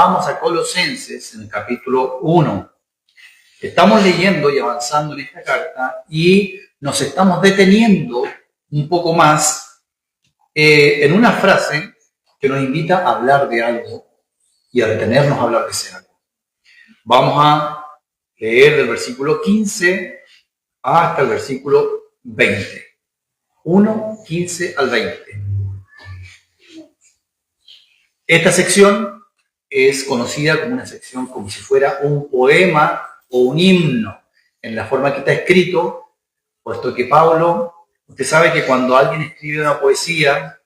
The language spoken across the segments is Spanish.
vamos a Colosenses, en el capítulo 1. Estamos leyendo y avanzando en esta carta y nos estamos deteniendo un poco más en una frase que nos invita a hablar de algo y a detenernos a hablar de ese algo. Vamos a leer del versículo 15 hasta el versículo 20. 1, 15 al 20. Esta sección es conocida como una sección como si fuera un poema o un himno, en la forma que está escrito, puesto que Pablo, usted sabe que cuando alguien escribe una poesía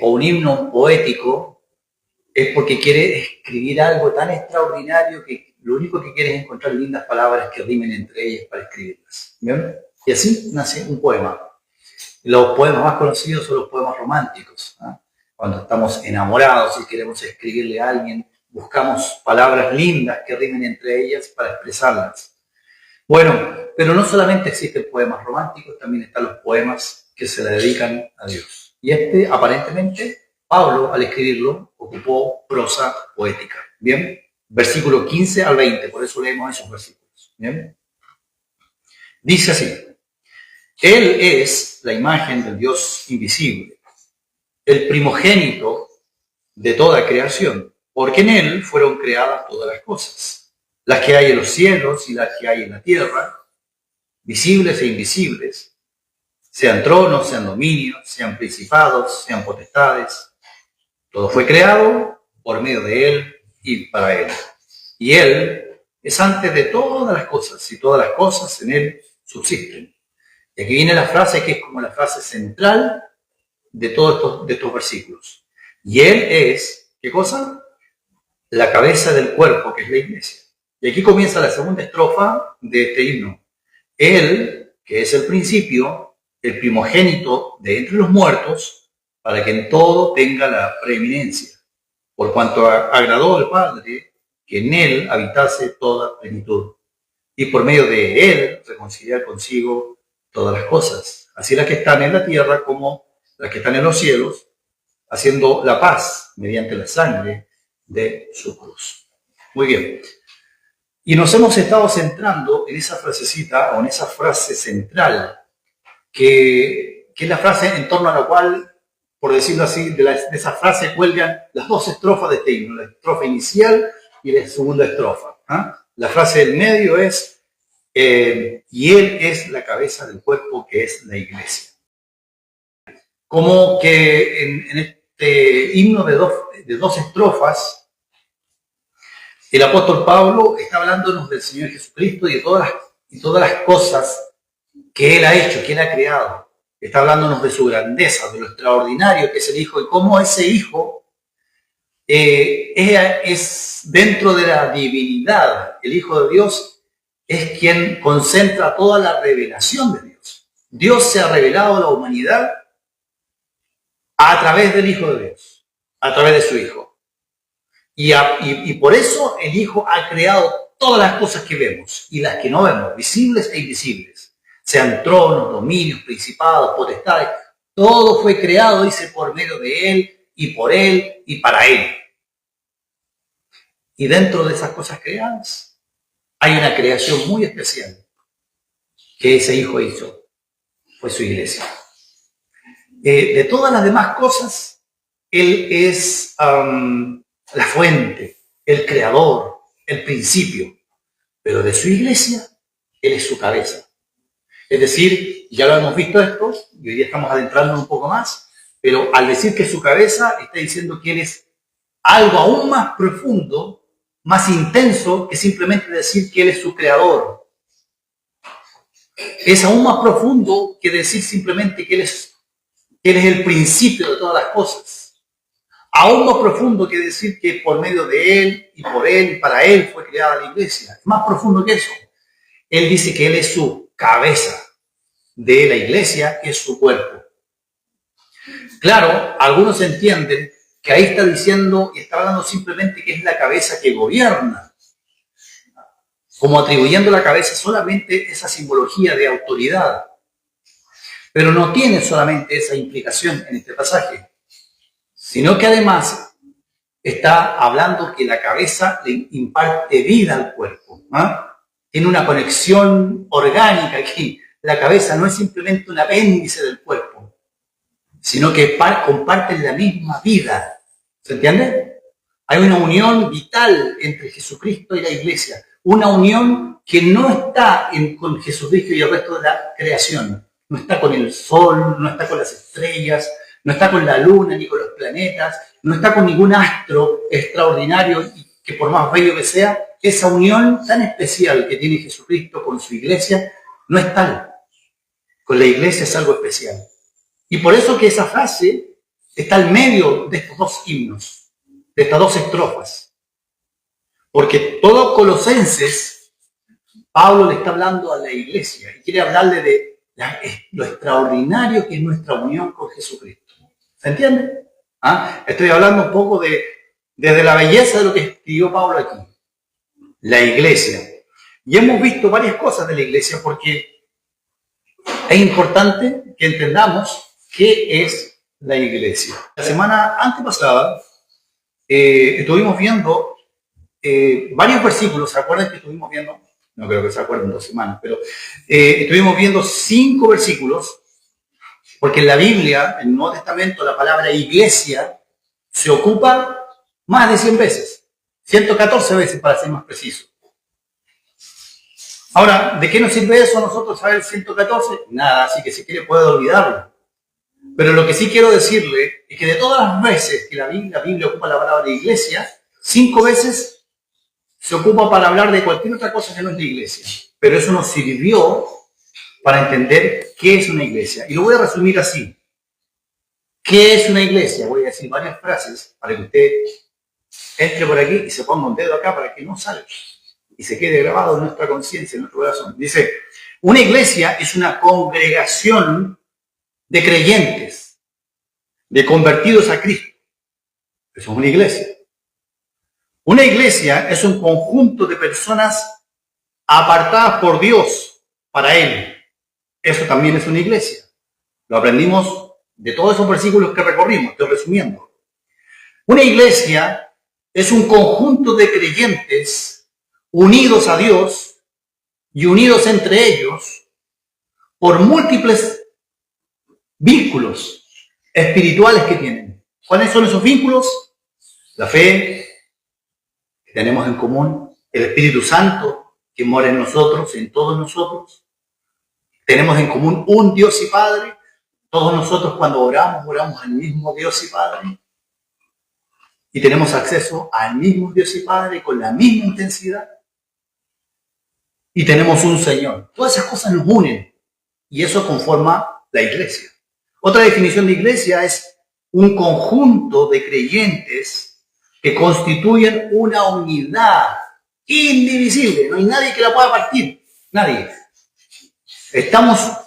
o un himno poético, es porque quiere escribir algo tan extraordinario que lo único que quiere es encontrar lindas palabras que rimen entre ellas para escribirlas. ¿Bien? Y así nace un poema. Los poemas más conocidos son los poemas románticos, ¿eh? Cuando estamos enamorados y queremos escribirle a alguien, buscamos palabras lindas que rimen entre ellas para expresarlas. Bueno, pero no solamente existen poemas románticos, también están los poemas que se le dedican a Dios. Y aparentemente, Pablo, al escribirlo, ocupó prosa poética. ¿Bien? Versículo 15 al 20, por eso leemos esos versículos. ¿Bien? Dice así: Él es la imagen del Dios invisible, el primogénito de toda creación, porque en Él fueron creadas todas las cosas, las que hay en los cielos y las que hay en la tierra, visibles e invisibles, sean tronos, sean dominios, sean principados, sean potestades. Todo fue creado por medio de Él y para Él. Y Él es antes de todas las cosas, y todas las cosas en Él subsisten. Y aquí viene la frase que es como la frase central de todos estos versículos. Y Él es, ¿qué cosa? La cabeza del cuerpo, que es la iglesia. Y aquí comienza la segunda estrofa de este himno. Él, que es el principio, el primogénito de entre los muertos, para que en todo tenga la preeminencia, por cuanto agradó al Padre que en Él habitase toda plenitud, y por medio de Él reconciliar consigo todas las cosas, así las que están en la tierra como las que están en los cielos, haciendo la paz mediante la sangre de su cruz. Muy bien. Y nos hemos estado centrando en esa frasecita, o en esa frase central, que es la frase en torno a la cual, por decirlo así, de esa frase cuelgan las dos estrofas de este himno, la estrofa inicial y la segunda estrofa. La frase del medio es, y Él es la cabeza del cuerpo, que es la iglesia. Como que en este himno de dos estrofas, el apóstol Pablo está hablándonos del Señor Jesucristo y de todas las cosas que Él ha hecho, que Él ha creado. Está hablándonos de su grandeza, de lo extraordinario que es el Hijo y cómo ese Hijo es dentro de la divinidad. El Hijo de Dios es quien concentra toda la revelación de Dios. Dios se ha revelado a la humanidad a través del Hijo de Dios, a través de su Hijo. Y por eso el Hijo ha creado todas las cosas que vemos y las que no vemos, visibles e invisibles, sean tronos, dominios, principados, potestades. Todo fue creado, dice, por medio de Él y para Él. Y dentro de esas cosas creadas hay una creación muy especial que ese Hijo hizo, fue su iglesia. De todas las demás cosas, Él es la fuente, el creador, el principio. Pero de su iglesia, Él es su cabeza. Es decir, ya lo hemos visto esto, y hoy día estamos adentrando un poco más, pero al decir que es su cabeza, está diciendo que Él es algo aún más profundo, más intenso, que simplemente decir que Él es su creador. Es aún más profundo que decir simplemente que Él es el principio de todas las cosas. Aún más profundo que decir que por medio de Él y por Él y para Él fue creada la iglesia. Es más profundo que eso. Él dice que Él es su cabeza de la iglesia, que es su cuerpo. Claro, algunos entienden que ahí está diciendo y está hablando simplemente que es la cabeza que gobierna, como atribuyendo a la cabeza solamente esa simbología de autoridad. Pero no tiene solamente esa implicación en este pasaje, sino que además está hablando que la cabeza le imparte vida al cuerpo. Tiene una conexión orgánica aquí. La cabeza no es simplemente un apéndice del cuerpo, sino que comparten la misma vida. ¿Se entiende? Hay una unión vital entre Jesucristo y la iglesia. Una unión que no está con Jesucristo y el resto de la creación. No está con el sol, no está con las estrellas, no está con la luna ni con los planetas, no está con ningún astro extraordinario que por más bello que sea, esa unión tan especial que tiene Jesucristo con su iglesia no es tal. Con la iglesia es algo especial. Y por eso que esa frase está al medio de estos dos himnos, de estas dos estrofas. Porque todo Colosenses, Pablo le está hablando a la iglesia y quiere hablarle de lo extraordinario que es nuestra unión con Jesucristo. ¿Se entiende? Estoy hablando un poco desde la belleza de lo que escribió Pablo aquí. La iglesia. Y hemos visto varias cosas de la iglesia porque es importante que entendamos qué es la iglesia. La semana antepasada estuvimos viendo varios versículos. ¿Se acuerdan que estuvimos viendo? No creo que se acuerden 2 semanas, pero estuvimos viendo 5 versículos, porque en la Biblia, en el Nuevo Testamento, la palabra iglesia se ocupa más de 100 veces, 114 veces para ser más preciso. Ahora, ¿de qué nos sirve eso a nosotros saber 114? Nada, así que si quiere puede olvidarlo. Pero lo que sí quiero decirle es que de todas las veces que la Biblia ocupa la palabra iglesia, 5 veces se ocupa para hablar de cualquier otra cosa que no es la iglesia. Pero eso nos sirvió para entender qué es una iglesia. Y lo voy a resumir así. ¿Qué es una iglesia? Voy a decir varias frases para que usted entre por aquí y se ponga un dedo acá para que no salga y se quede grabado en nuestra conciencia, en nuestro corazón. Dice, una iglesia es una congregación de creyentes, de convertidos a Cristo. Eso es una iglesia. Una iglesia es un conjunto de personas apartadas por Dios para Él. Eso también es una iglesia. Lo aprendimos de todos esos versículos que recorrimos, estoy resumiendo. Una iglesia es un conjunto de creyentes unidos a Dios y unidos entre ellos por múltiples vínculos espirituales que tienen. ¿Cuáles son esos vínculos? La fe que tenemos en común, el Espíritu Santo que mora en nosotros, en todos nosotros. Tenemos en común un Dios y Padre. Todos nosotros cuando oramos al mismo Dios y Padre. Y tenemos acceso al mismo Dios y Padre con la misma intensidad. Y tenemos un Señor. Todas esas cosas nos unen. Y eso conforma la iglesia. Otra definición de iglesia es un conjunto de creyentes que constituyen una unidad indivisible. No hay nadie que la pueda partir. Nadie.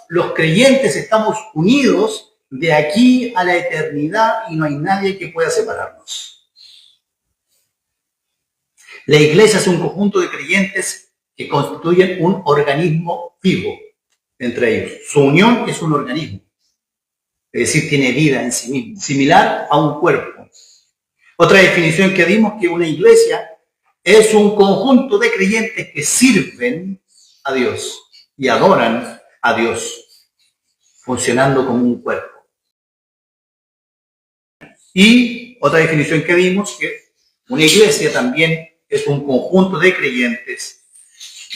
Los creyentes estamos unidos de aquí a la eternidad y no hay nadie que pueda separarnos. La iglesia es un conjunto de creyentes que constituyen un organismo vivo entre ellos. Su unión es un organismo, es decir, tiene vida en sí mismo, similar a un cuerpo. Otra definición que dimos que una iglesia es un conjunto de creyentes que sirven a Dios y adoran a Dios, funcionando como un cuerpo. Y otra definición que dimos que una iglesia también es un conjunto de creyentes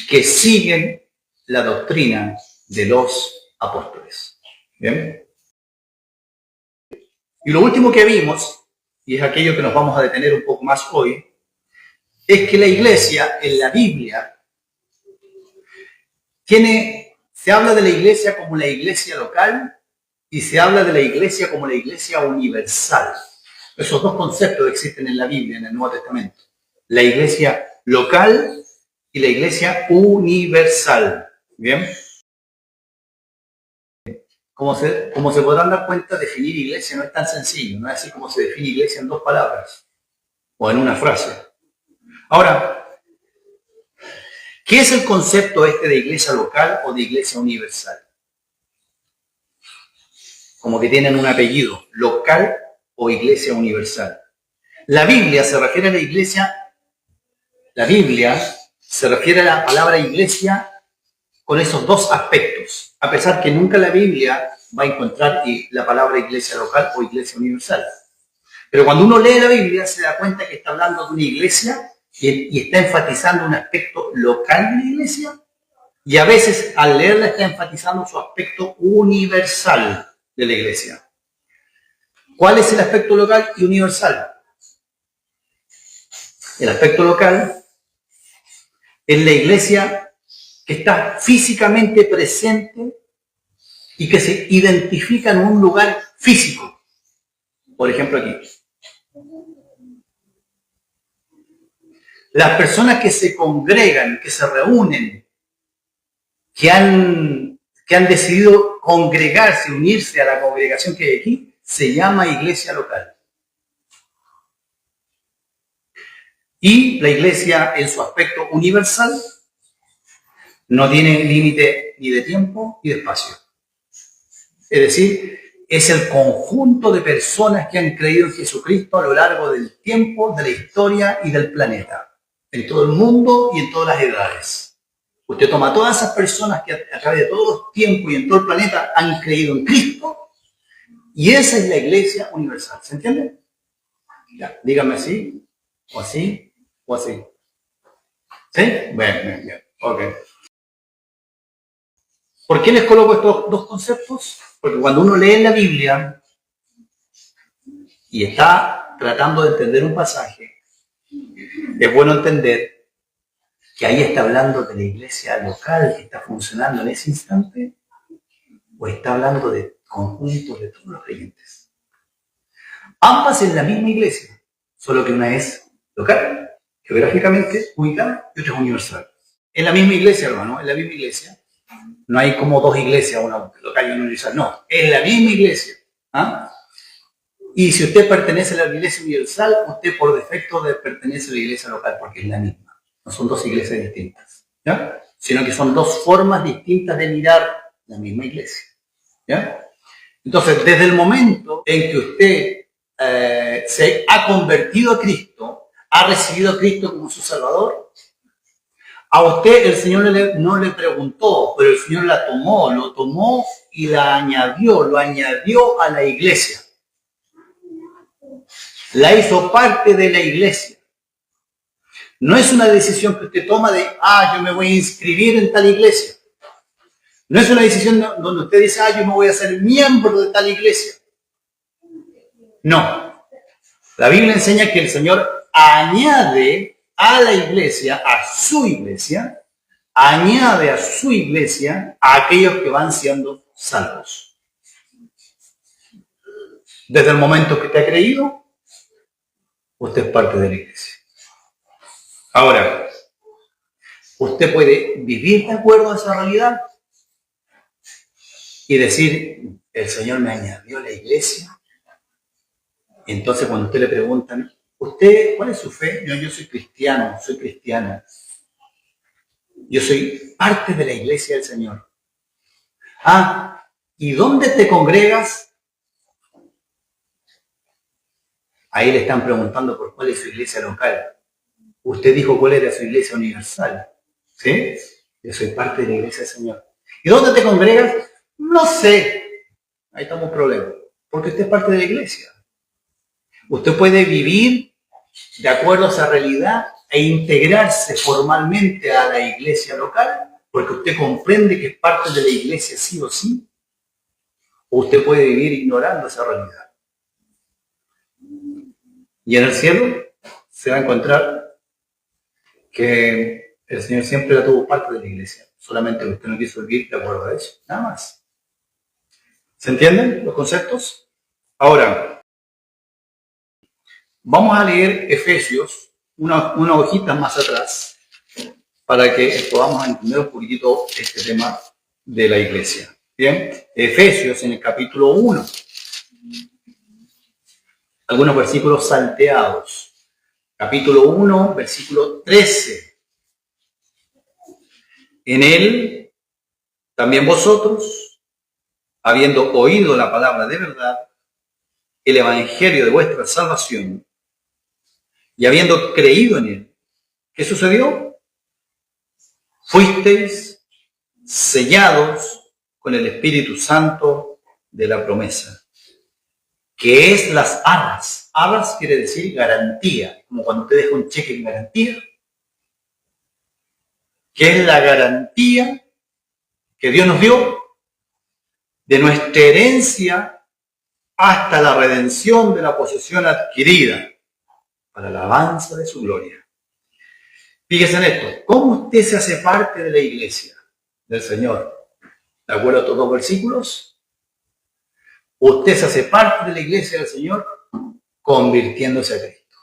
que siguen la doctrina de los apóstoles. ¿Bien? Y lo último que vimos, y es aquello que nos vamos a detener un poco más hoy, es que la iglesia en la Biblia se habla de la iglesia como la iglesia local y se habla de la iglesia como la iglesia universal. Esos dos conceptos existen en la Biblia, en el Nuevo Testamento. La iglesia local y la iglesia universal. ¿Bien? Como se podrán dar cuenta, definir iglesia no es tan sencillo. No es así como se define iglesia en 2 palabras o en una frase. Ahora, ¿qué es el concepto de iglesia local o de iglesia universal? Como que tienen un apellido, local o iglesia universal. La Biblia se refiere a la iglesia, la Biblia se refiere a la palabra iglesia con esos dos aspectos, a pesar que nunca la Biblia va a encontrar la palabra iglesia local o iglesia universal. Pero cuando uno lee la Biblia se da cuenta que está hablando de una iglesia y está enfatizando un aspecto local de la iglesia, y a veces al leerla está enfatizando su aspecto universal de la iglesia. ¿Cuál es el aspecto local y universal? El aspecto local es la iglesia que está físicamente presente y que se identifica en un lugar físico. Por ejemplo, aquí. Las personas que se congregan, que se reúnen, que han decidido congregarse, unirse a la congregación que hay aquí, se llama iglesia local. Y la iglesia, en su aspecto universal, no tiene límite ni de tiempo ni de espacio. Es decir, es el conjunto de personas que han creído en Jesucristo a lo largo del tiempo, de la historia y del planeta, en todo el mundo y en todas las edades. Usted toma a todas esas personas que a través de todos los tiempos y en todo el planeta han creído en Cristo, y esa es la iglesia universal. ¿Se entiende? Ya, dígame así, o así, o así. ¿Sí? Bien. Ok. ¿Por qué les coloco estos dos conceptos? Porque cuando uno lee la Biblia y está tratando de entender un pasaje, es bueno entender que ahí está hablando de la iglesia local que está funcionando en ese instante, o está hablando de conjuntos de todos los creyentes. Ambas en la misma iglesia, solo que una es local, geográficamente ubicada, y otra es universal. En la misma iglesia, hermano, en la misma iglesia. No hay como dos iglesias, una local y una universal. No, es la misma iglesia. ¿Ah? Y si usted pertenece a la iglesia universal, usted por defecto pertenece a la iglesia local, porque es la misma. No son dos iglesias distintas, ¿ya? Sino que son dos formas distintas de mirar la misma iglesia, ¿ya? Entonces, desde el momento en que usted se ha convertido a Cristo, ha recibido a Cristo como su Salvador, a usted el Señor no le preguntó, pero el Señor lo tomó y lo añadió a la iglesia. La hizo parte de la iglesia. No es una decisión que usted toma de, yo me voy a inscribir en tal iglesia. No es una decisión donde usted dice, yo me voy a hacer miembro de tal iglesia. No. La Biblia enseña que el Señor añade a la iglesia, a su iglesia, añade a su iglesia a aquellos que van siendo salvos. Desde el momento que te ha creído, usted es parte de la iglesia. Ahora, usted puede vivir de acuerdo a esa realidad y decir, el Señor me añadió a la iglesia. Y entonces cuando usted le preguntan, ¿usted cuál es su fe? Yo soy cristiano, soy cristiana. Yo soy parte de la iglesia del Señor. ¿Y dónde te congregas? Ahí le están preguntando por cuál es su iglesia local. Usted dijo cuál era su iglesia universal. ¿Sí? Yo soy parte de la iglesia del Señor. ¿Y dónde te congregas? No sé. Ahí estamos un problema. Porque usted es parte de la iglesia. Usted puede vivir de acuerdo a esa realidad e integrarse formalmente a la iglesia local, porque usted comprende que es parte de la iglesia sí o sí, o usted puede vivir ignorando esa realidad. Y en el cielo se va a encontrar que el Señor siempre la tuvo parte de la iglesia, solamente que usted no quiso vivir de acuerdo a eso, nada más. ¿Se entienden los conceptos? Ahora, vamos a leer Efesios, una hojita más atrás, para que podamos entender un poquitito este tema de la iglesia. Bien, Efesios en el capítulo 1. Algunos versículos salteados. Capítulo 1, versículo 13. En él, también vosotros, habiendo oído la palabra de verdad, el evangelio de vuestra salvación, y habiendo creído en Él, ¿qué sucedió? Fuisteis sellados con el Espíritu Santo de la promesa, que es las arras. Arras quiere decir garantía, como cuando usted deja un cheque en garantía, que es la garantía que Dios nos dio de nuestra herencia hasta la redención de la posesión adquirida para la alabanza de su gloria. Fíjese en esto, ¿cómo usted se hace parte de la iglesia del Señor? ¿De acuerdo a estos dos versículos? Usted se hace parte de la iglesia del Señor convirtiéndose a Cristo.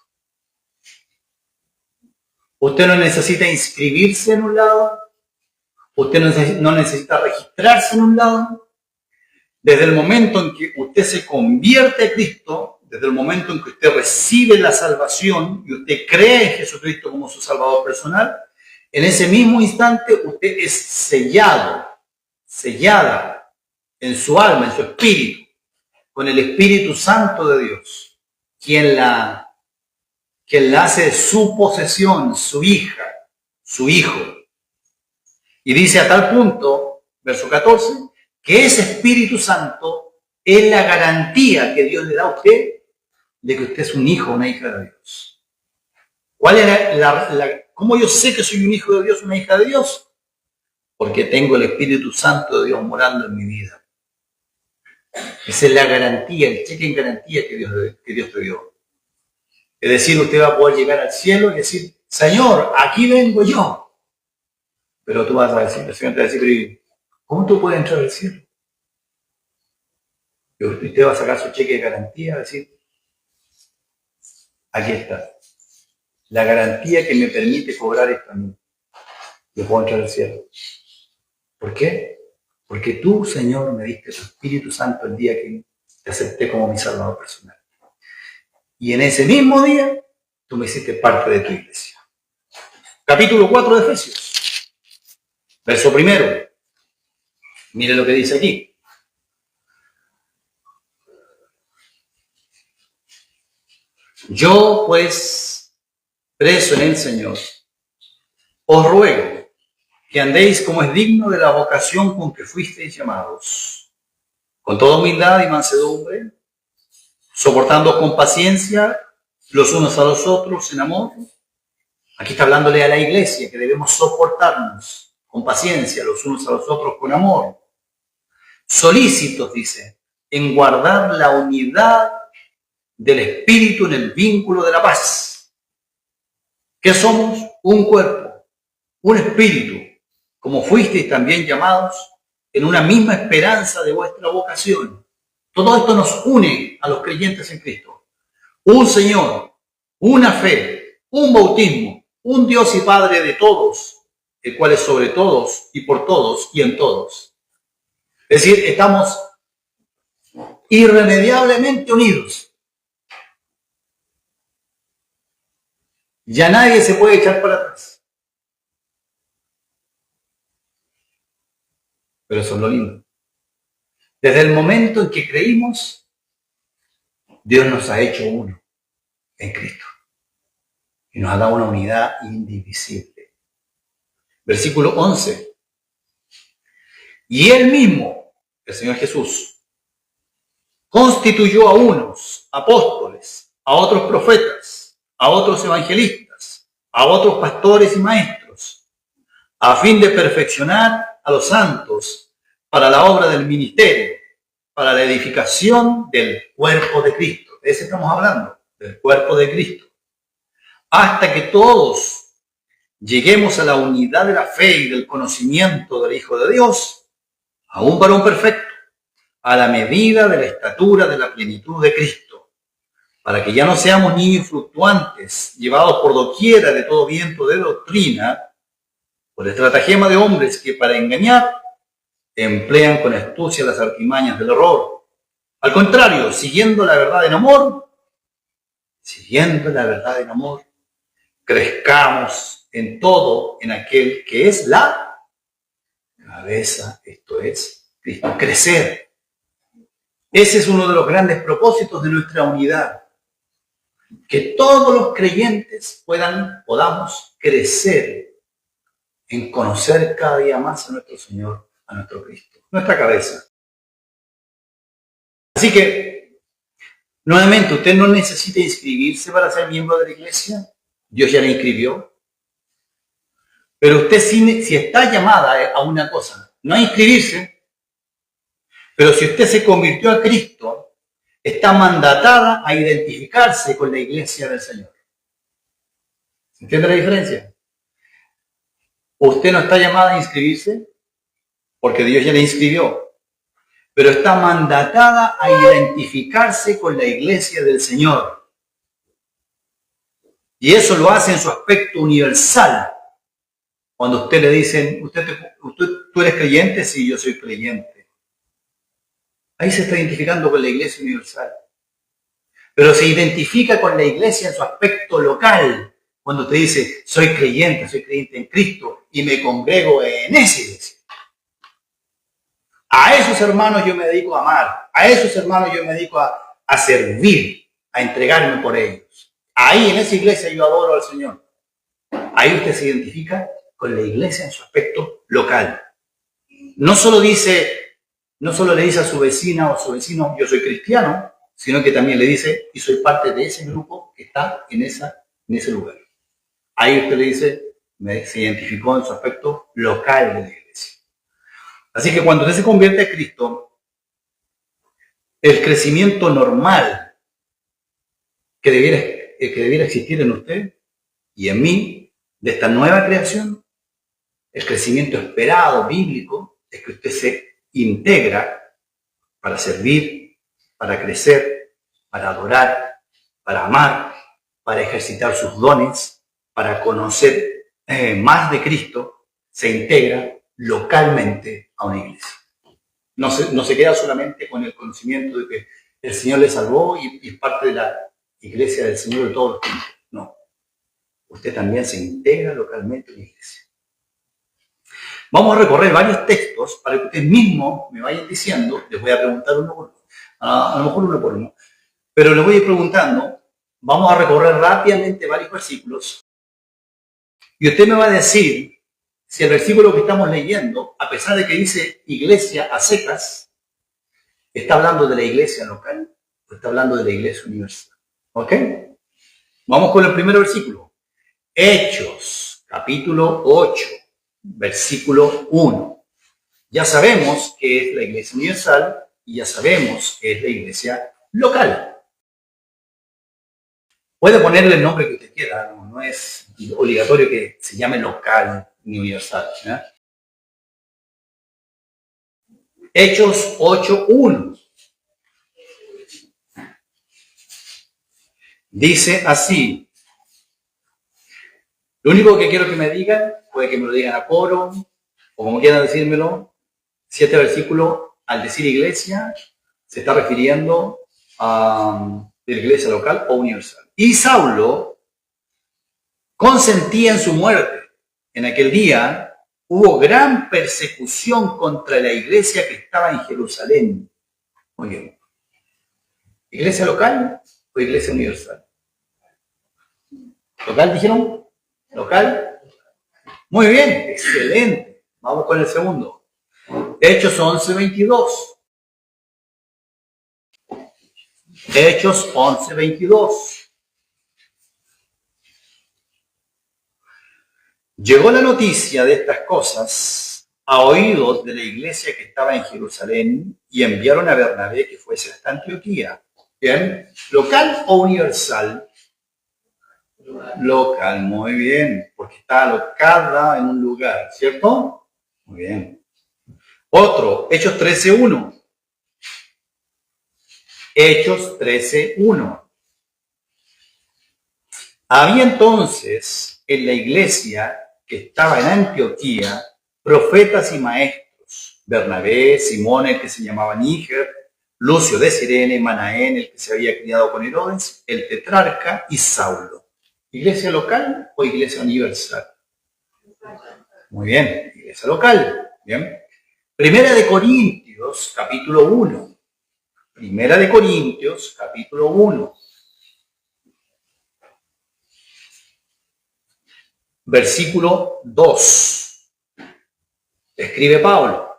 Usted no necesita inscribirse en un lado, usted no necesita registrarse en un lado. Desde el momento en que usted se convierte a Cristo, desde el momento en que usted recibe la salvación y usted cree en Jesucristo como su Salvador personal, en ese mismo instante usted es sellada en su alma, en su espíritu, con el Espíritu Santo de Dios, quien la hace su posesión, su hija, su hijo. Y dice a tal punto, verso 14, que ese Espíritu Santo es la garantía que Dios le da a usted de que usted es un hijo o una hija de Dios. ¿Cuál es cómo yo sé que soy un hijo de Dios, una hija de Dios? Porque tengo el Espíritu Santo de Dios morando en mi vida. Esa es la garantía, el cheque en garantía que Dios te dio. Es decir, usted va a poder llegar al cielo y decir, Señor, aquí vengo yo. Pero tú vas a decir, el Señor te va a decir, ¿cómo tú puedes entrar al cielo? Y usted va a sacar su cheque de garantía y decir, aquí está. La garantía que me permite cobrar esto a mí. Yo puedo entrar al cielo. ¿Por qué? Porque tú, Señor, me diste tu Espíritu Santo el día que te acepté como mi Salvador personal. Y en ese mismo día, tú me hiciste parte de tu iglesia. Capítulo 4 de Efesios. Verso 1. Mire lo que dice aquí. Yo, pues, preso en el Señor, os ruego que andéis como es digno de la vocación con que fuisteis llamados, con toda humildad y mansedumbre, soportando con paciencia los unos a los otros en amor. Aquí está hablándole a la iglesia que debemos soportarnos con paciencia los unos a los otros con amor. Solícitos, dice, en guardar la unidad del Espíritu en el vínculo de la paz. ¿Qué somos? Un cuerpo, un espíritu, como fuisteis también llamados en una misma esperanza de vuestra vocación. Todo esto nos une a los creyentes en Cristo. Un Señor, una fe, un bautismo, un Dios y Padre de todos, el cual es sobre todos y por todos y en todos. Es decir, estamos irremediablemente unidos. Ya nadie se puede echar para atrás. Pero eso es lo lindo. Desde el momento en que creímos, Dios nos ha hecho uno en Cristo. Y nos ha dado una unidad indivisible. Versículo 11. Y Él mismo, el Señor Jesús, constituyó a unos apóstoles, a otros profetas, a otros evangelistas, a otros pastores y maestros, a fin de perfeccionar a los santos para la obra del ministerio, para la edificación del cuerpo de Cristo. De ese estamos hablando, del cuerpo de Cristo. Hasta que todos lleguemos a la unidad de la fe y del conocimiento del Hijo de Dios, a un varón perfecto, a la medida de la estatura de la plenitud de Cristo, para que ya no seamos niños fluctuantes, llevados por doquiera de todo viento de doctrina, por estratagema de hombres que para engañar emplean con astucia las artimañas del error. Al contrario, siguiendo la verdad en amor, crezcamos en todo en aquel que es la cabeza, esto es Cristo. Crecer. Ese es uno de los grandes propósitos de nuestra unidad. que todos los creyentes podamos crecer en conocer cada día más a nuestro Señor, a nuestro Cristo, nuestra cabeza. Así que, nuevamente, usted no necesita inscribirse para ser miembro de la iglesia. Dios ya le inscribió. Pero usted si está llamada a una cosa, no a inscribirse, pero si usted se convirtió a Cristo, está mandatada a identificarse con la iglesia del Señor. ¿Entiende la diferencia? Usted no está llamada a inscribirse porque Dios ya le inscribió, pero está mandatada a identificarse con la iglesia del Señor. Y eso lo hace en su aspecto universal. Cuando usted le dicen, ¿tú eres creyente? Sí, yo soy creyente. Ahí se está identificando con la iglesia universal. Pero se identifica con la iglesia en su aspecto local. Cuando te dice, soy creyente en Cristo y me congrego en esa iglesia. A esos hermanos yo me dedico a amar. A esos hermanos yo me dedico a servir, a entregarme por ellos. Ahí en esa iglesia yo adoro al Señor. Ahí usted se identifica con la iglesia en su aspecto local. No solo le dice a su vecina o a su vecino, yo soy cristiano, sino que también le dice, y soy parte de ese grupo que está en ese lugar. Ahí usted le dice, se identificó en su aspecto local de la iglesia. Así que cuando usted se convierte a Cristo, el crecimiento normal que debiera existir en usted y en mí, de esta nueva creación, el crecimiento esperado, bíblico, es que usted se integra para servir, para crecer, para adorar, para amar, para ejercitar sus dones, para conocer más de Cristo, se integra localmente a una iglesia. No se queda solamente con el conocimiento de que el Señor le salvó y es parte de la iglesia del Señor de todos los tiempos. No. Usted también se integra localmente a una iglesia. Vamos a recorrer varios textos para que ustedes mismos me vayan diciendo, les voy a preguntar uno por uno, a lo mejor uno por uno, pero les voy a ir preguntando, vamos a recorrer rápidamente varios versículos y usted me va a decir si el versículo que estamos leyendo, a pesar de que dice iglesia a secas, está hablando de la iglesia local o está hablando de la iglesia universal. ¿Ok? Vamos con el primer versículo. Hechos, capítulo 8. Versículo 1. Ya sabemos que es la iglesia universal y ya sabemos que es la iglesia local. Puede ponerle el nombre que usted quiera, no es obligatorio que se llame local ni universal. ¿Eh? Hechos 8:1. Dice así. Lo único que quiero que me digan, puede que me lo digan a coro, o como quieran decírmelo, si este versículo, al decir iglesia, se está refiriendo a la iglesia local o universal. Y Saulo consentía en su muerte. En aquel día hubo gran persecución contra la iglesia que estaba en Jerusalén. Muy bien. ¿Iglesia local o iglesia universal? ¿Local dijeron? ¿Local? Muy bien, excelente. Vamos con el segundo. Hechos 11:22. Hechos 11:22. Llegó la noticia de estas cosas a oídos de la iglesia que estaba en Jerusalén y enviaron a Bernabé que fuese hasta Antioquía. ¿Bien? ¿Local o universal? Local, muy bien, porque está alocada en un lugar, ¿cierto? Muy bien. Otro, Hechos 13:1. Hechos 13:1. Había entonces en la iglesia que estaba en Antioquía profetas y maestros, Bernabé, Simón, el que se llamaba Níger, Lucio de Cirene, Manaén, el que se había criado con Herodes, el tetrarca y Saulo. ¿Iglesia local o iglesia universal? Muy bien, iglesia local. Bien. Primera de Corintios, capítulo 1. Primera de Corintios, capítulo 1. Versículo 2. Escribe Pablo.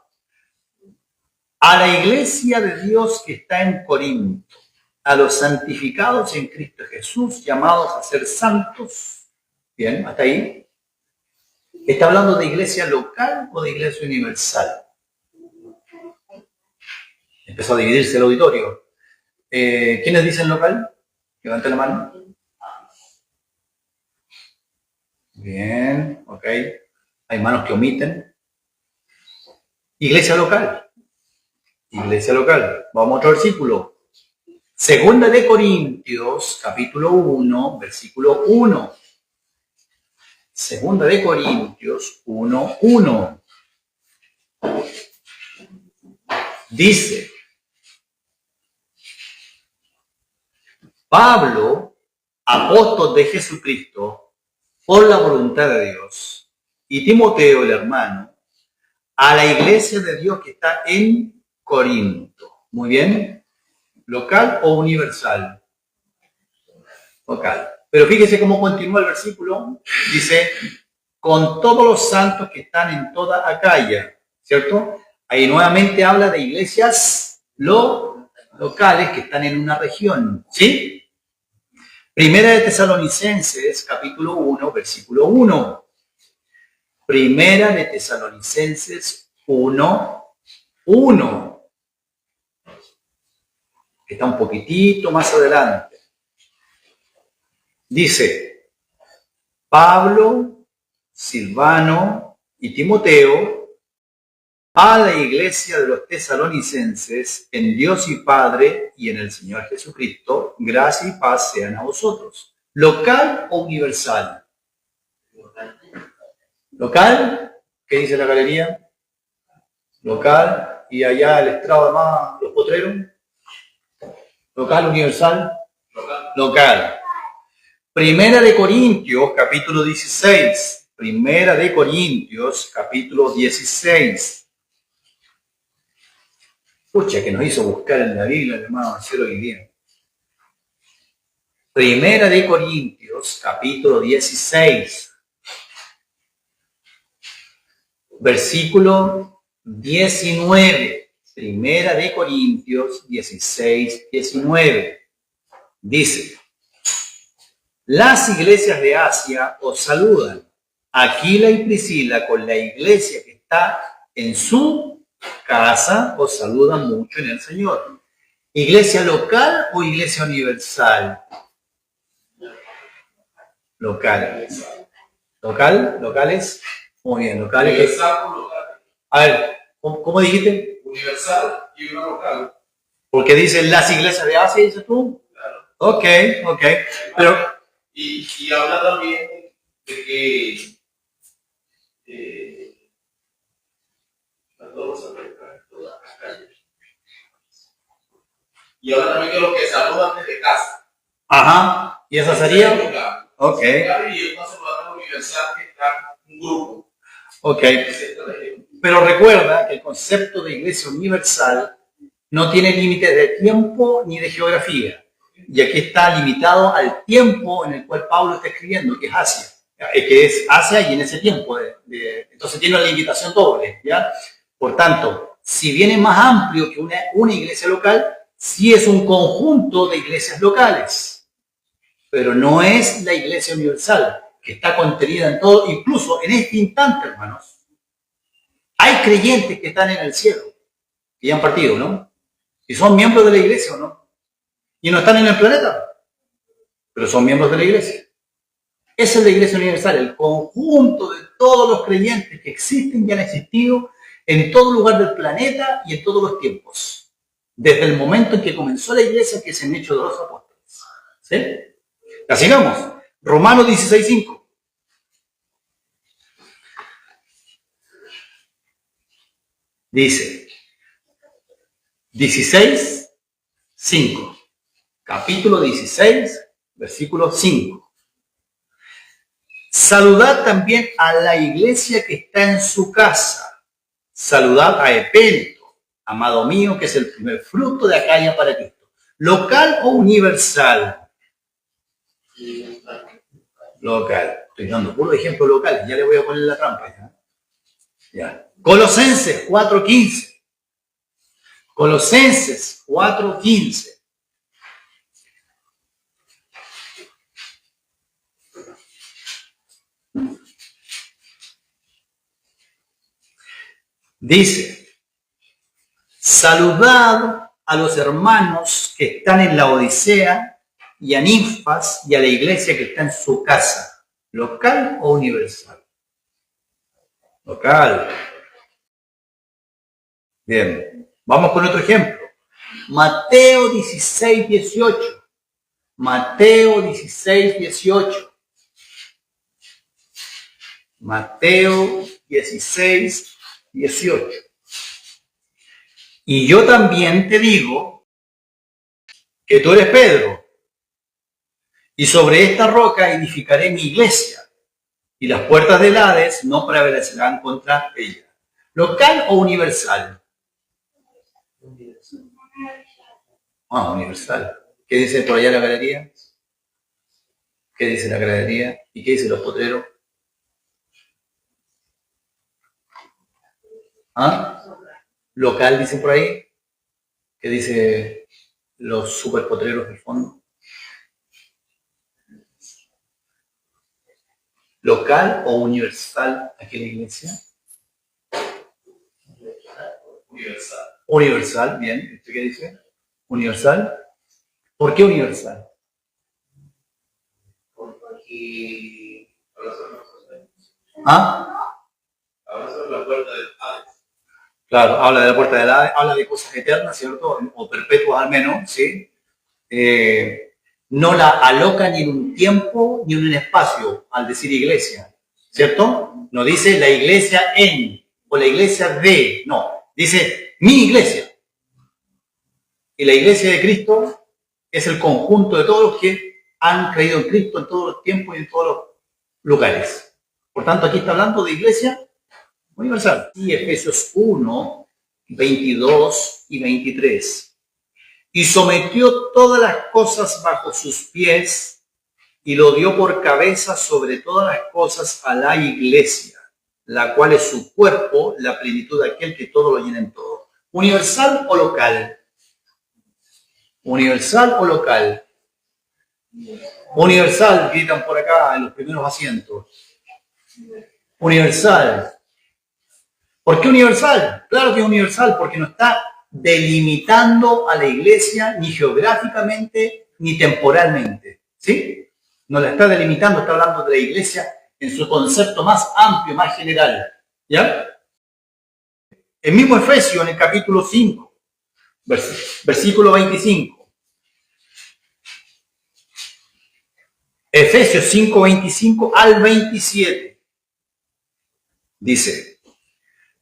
A la iglesia de Dios que está en Corinto, a los santificados en Cristo Jesús, llamados a ser santos. Bien, hasta ahí. ¿Está hablando de iglesia local o de iglesia universal? Empezó a dividirse el auditorio. ¿Quiénes dicen local? Levanten la mano. Bien, ok. Hay manos que omiten. Iglesia local. Iglesia local. Vamos a otro versículo. Segunda de Corintios, capítulo 1, versículo 1. Segunda de Corintios 1, 1. Dice, Pablo, apóstol de Jesucristo, por la voluntad de Dios, y Timoteo, el hermano, a la iglesia de Dios que está en Corinto. Muy bien. ¿Local o universal? Local. Pero fíjese cómo continúa el versículo. Dice, con todos los santos que están en toda Acaya, ¿cierto? Ahí nuevamente habla de iglesias locales que están en una región, ¿sí? Primera de Tesalonicenses, capítulo 1, versículo 1. Primera de Tesalonicenses 1, 1. Está un poquitito más adelante. Dice, Pablo, Silvano y Timoteo, a la iglesia de los tesalonicenses, en Dios y Padre y en el Señor Jesucristo, gracia y paz sean a vosotros. ¿Local o universal? ¿Local? ¿Qué dice la galería? Local. Y allá el estrado de más, los potreros. ¿Local, universal? Local. Primera de Corintios, capítulo 16. Primera de Corintios, capítulo 16. Pucha, que nos hizo buscar en la Biblia, hermano Marcelo hoy día. Primera de Corintios, capítulo 16. Versículo 19. Primera de Corintios 16, 19. Dice, las iglesias de Asia os saludan. Aquila y Priscila con la iglesia que está en su casa os saludan mucho en el Señor. ¿Iglesia local o iglesia universal? Local. ¿Local? ¿Locales? Muy bien, locales. Universal o local. A ver, ¿cómo dijiste? Universal y una local. Porque dicen las iglesias de Asia, dices tú. Claro. Ok. Pero, y habla también de que y habla también de los que saludan desde casa. ajá, ¿y esa sería? Ok. Y una saludada universal que está en un grupo. Ok. Pero recuerda que el concepto de iglesia universal no tiene límites de tiempo ni de geografía. Y aquí está limitado al tiempo en el cual Pablo está escribiendo, que es Asia. Que es Asia y en ese tiempo. Entonces tiene una limitación doble, ¿ya? Por tanto, si bien es más amplio que una iglesia local, sí es un conjunto de iglesias locales. Pero no es la iglesia universal, que está contenida en todo, incluso en este instante, hermanos. Hay creyentes que están en el cielo, que ya han partido, ¿no? Y son miembros de la iglesia, ¿o no? Y no están en el planeta, pero son miembros de la iglesia. Esa es la iglesia universal, el conjunto de todos los creyentes que existen y han existido en todo lugar del planeta y en todos los tiempos. Desde el momento en que comenzó la iglesia, que es en Hechos de los Apóstoles. ¿Sí? La sigamos. Romanos 16:5. Dice, 16:5. Capítulo 16, versículo 5. Saludad también a la iglesia que está en su casa. Saludad a Epéneto, amado mío, que es el primer fruto de Acaya para Cristo. ¿Local o universal? Local. Estoy dando puro ejemplo local. Ya le voy a poner la trampa. Ya. Colosenses 4:15. Colosenses 4:15. Dice, saludad a los hermanos que están en la Odisea y a Ninfas y a la iglesia que está en su casa, local o universal. Local. Bien, vamos con otro ejemplo. Mateo 16:18. Mateo 16:18. Mateo 16:18. Y yo también te digo que tú eres Pedro, y sobre esta roca edificaré mi iglesia, y las puertas del Hades no prevalecerán contra ella. ¿Local o universal? Universal. ¿Qué dice por allá la galería? ¿Qué dice la galería? ¿Y qué dicen los potreros? Local, dicen por ahí. ¿Qué dice los superpotreros del fondo? ¿Local o universal aquí en la iglesia? Universal. Universal, bien. ¿Usted qué dice? Universal. ¿Por qué universal? Porque aquí habla sobre la puerta del Hades. Claro, habla de la puerta del Hades, habla de cosas eternas, ¿cierto? O perpetuas al menos, ¿sí? No la aloca ni en un tiempo ni en un espacio al decir iglesia, ¿cierto? No dice la iglesia en o la iglesia de, no, dice mi iglesia. Y la iglesia de Cristo es el conjunto de todos los que han creído en Cristo en todos los tiempos y en todos los lugares. Por tanto, aquí está hablando de iglesia universal. Y Efesios 1, 22 y 23. Y sometió todas las cosas bajo sus pies y lo dio por cabeza sobre todas las cosas a la iglesia, la cual es su cuerpo, la plenitud de aquel que todo lo llena en todo. ¿Universal o local? ¿Universal o local? Universal, gritan por acá en los primeros asientos. Universal. ¿Por qué universal? Claro que es universal, porque no está delimitando a la iglesia ni geográficamente ni temporalmente. ¿Sí? No la está delimitando, está hablando de la iglesia en su concepto más amplio, más general. ¿Ya? El mismo Efesios en el capítulo 5, versículo 25. Efesios 5, 25 al 27. Dice,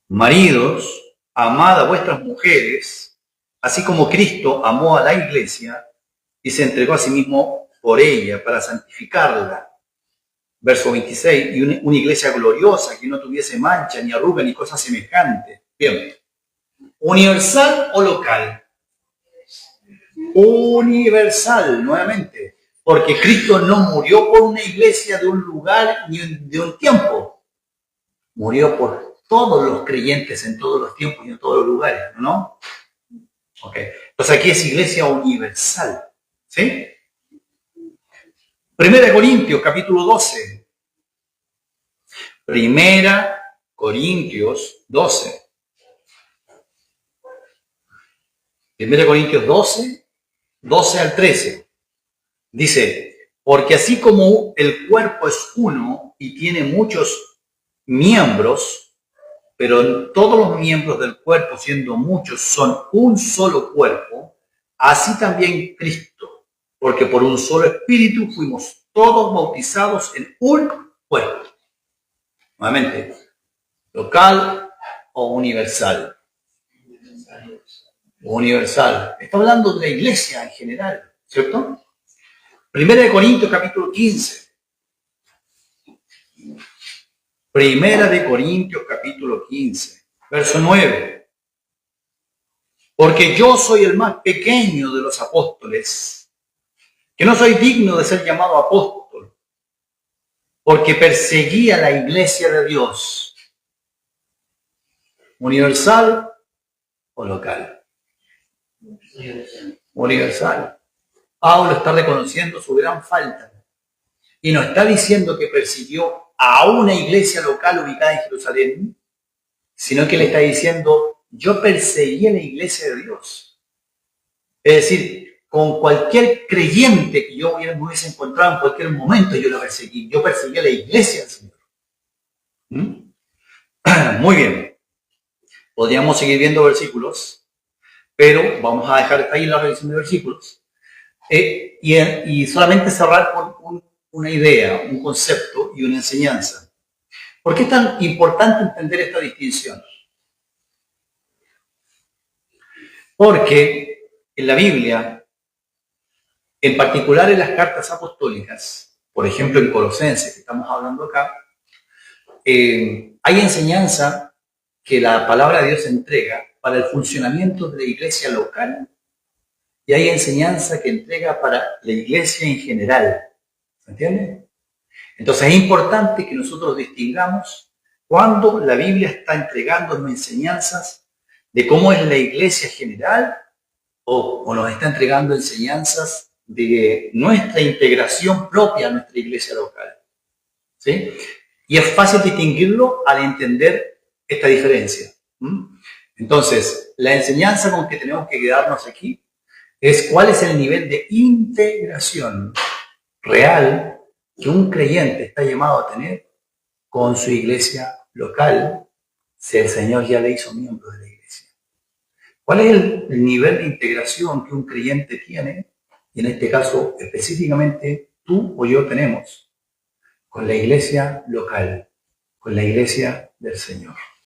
maridos, amad a vuestras mujeres, así como Cristo amó a la iglesia y se entregó a sí mismo por ella para santificarla. Verso 26, y una iglesia gloriosa que no tuviese mancha, ni arruga, ni cosa semejante. Bien. ¿Universal o local? Universal, nuevamente. Porque Cristo no murió por una iglesia de un lugar ni de un tiempo. Murió por todos los creyentes en todos los tiempos y en todos los lugares, ¿no? Ok. Entonces aquí es iglesia universal. ¿Sí? Primera de Corintios, capítulo 12. Primera Corintios 12. Primera Corintios 12, 12 al 13. Dice, porque así como el cuerpo es uno y tiene muchos miembros, pero todos los miembros del cuerpo, siendo muchos, son un solo cuerpo, así también Cristo, porque por un solo espíritu fuimos todos bautizados en un cuerpo. Nuevamente, local o universal. Universal. Está hablando de la iglesia en general, ¿cierto? Primera de Corintios, capítulo 15. Primera de Corintios, capítulo 15, verso 9. Porque yo soy el más pequeño de los apóstoles, que no soy digno de ser llamado apóstol, porque perseguía la iglesia de Dios, universal o local. Universal. Pablo está reconociendo su gran falta y no está diciendo que persiguió a una iglesia local ubicada en Jerusalén, sino que le está diciendo, yo perseguí a la iglesia de Dios. Es decir, con cualquier creyente que yo me hubiese encontrado en cualquier momento, yo lo perseguí. Yo perseguí a la iglesia del Señor. Muy bien. Podríamos seguir viendo versículos, pero vamos a dejar ahí la revisión de versículos. Y solamente cerrar con una idea, un concepto y una enseñanza. ¿Por qué es tan importante entender esta distinción? Porque en la Biblia, en particular en las cartas apostólicas, por ejemplo en Colosenses, que estamos hablando acá, hay enseñanza que la palabra de Dios entrega para el funcionamiento de la iglesia local y hay enseñanza que entrega para la iglesia en general. ¿Se entiende? Entonces es importante que nosotros distingamos cuando la Biblia está entregando enseñanzas de cómo es la iglesia general o nos está entregando enseñanzas de nuestra integración propia a nuestra iglesia local. ¿Sí? Y es fácil distinguirlo al entender esta diferencia. Entonces, la enseñanza con que tenemos que quedarnos aquí es cuál es el nivel de integración real que un creyente está llamado a tener con su iglesia local, si el Señor ya le hizo miembro de la iglesia. ¿Cuál es el nivel de integración que un creyente tiene, y en este caso específicamente tú o yo tenemos, con la iglesia local, con la iglesia del Señor?